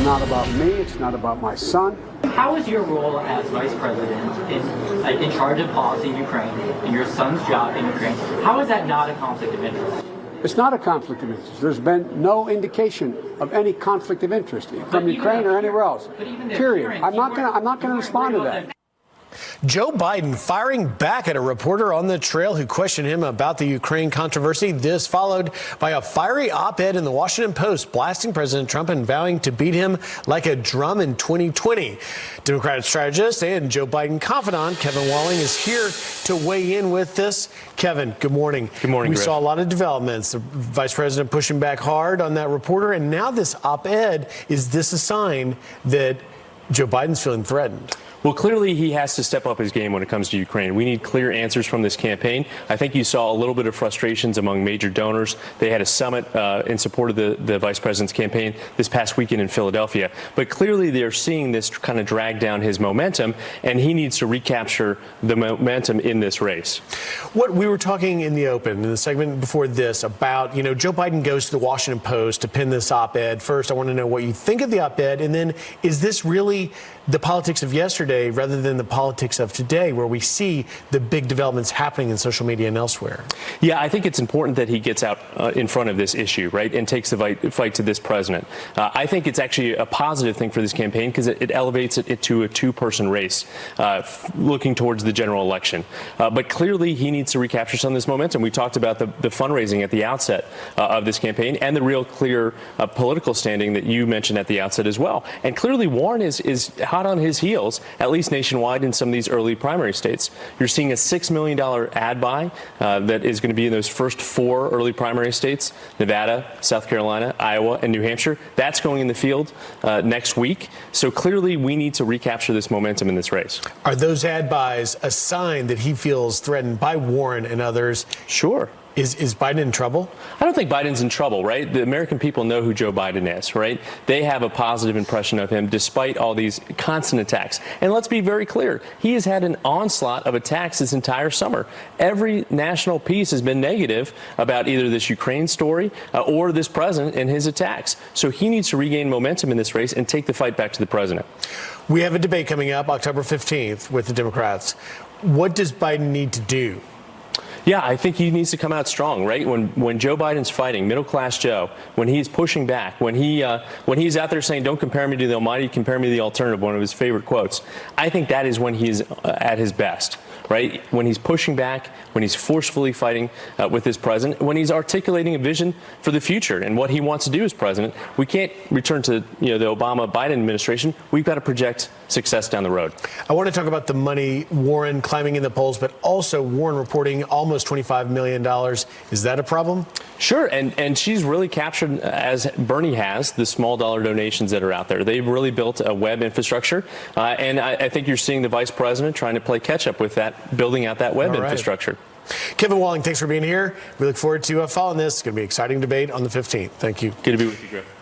not about me. It's not about my son. How is your role as vice president in charge of policy in Ukraine and your son's job in Ukraine? How is that not a conflict of interest? It's not a conflict of interest. There's been no indication of any conflict of interest from Ukraine or anywhere else. Period. I'm not going to respond to that. Joe Biden firing back at a reporter on the trail who questioned him about the Ukraine controversy. This followed by a fiery op-ed in the Washington Post blasting President Trump and vowing to beat him like a drum in 2020. Democratic strategist and Joe Biden confidant Kevin Walling is here to weigh in with this. Kevin, good morning. Good morning, We Griff. saw a lot of developments. The vice president pushing back hard on that reporter. And now this op-ed, is this a sign that Joe Biden's feeling threatened? Well, clearly he has to step up his game when it comes to Ukraine. We need clear answers from this campaign. I think you saw a little bit of frustrations among major donors. They had a summit in support of the vice president's campaign this past weekend in Philadelphia. But clearly they're seeing this kind of drag down his momentum, and he needs to recapture the momentum in this race. What we were talking in the open, in the segment before this, about, Joe Biden goes to the Washington Post to pin this op-ed. First, I want to know what you think of the op-ed, and then is this really the politics of yesterday rather than the politics of today, where we see the big developments happening in social media and elsewhere? Yeah, I think it's important that he gets out in front of this issue, right, and takes the fight to this president. I think it's actually a positive thing for this campaign because it elevates it to a two-person race looking towards the general election. But clearly, he needs to recapture some of this momentum. We talked about the fundraising at the outset of this campaign and the real clear political standing that you mentioned at the outset as well. And clearly, Warren is hot on his heels, at least nationwide in some of these early primary states. You're seeing a $6 million ad buy that is going to be in those first 4 early primary states: Nevada, South Carolina, Iowa, and New Hampshire. That's going in the field next week. So clearly we need to recapture this momentum in this race. Are those ad buys a sign that he feels threatened by Warren and others? Sure. Is Biden in trouble? I don't think Biden's in trouble, right? The American people know who Joe Biden is, right? They have a positive impression of him despite all these constant attacks. And let's be very clear. He has had an onslaught of attacks this entire summer. Every national piece has been negative about either this Ukraine story or this president and his attacks. So he needs to regain momentum in this race and take the fight back to the president. We have a debate coming up October 15th with the Democrats. What does Biden need to do? Yeah, I think he needs to come out strong, right? When Joe Biden's fighting, middle-class Joe, when he's pushing back, when he's out there saying, "Don't compare me to the Almighty, compare me to the alternative," one of his favorite quotes, I think that is when he's at his best, right? When he's pushing back, when he's forcefully fighting with his president, when he's articulating a vision for the future and what he wants to do as president. We can't return to the Obama-Biden administration. We've got to project success down the road. I want to talk about the money, Warren climbing in the polls, but also Warren reporting almost $25 million. Is that a problem? Sure, and she's really captured, as Bernie has, the small dollar donations that are out there. They've really built a web infrastructure, and I think you're seeing the vice president trying to play catch up with that, building out that web infrastructure. Kevin Walling, thanks for being here. We look forward to following this. It's going to be an exciting debate on the 15th. Thank you. Good to be with you, Griff.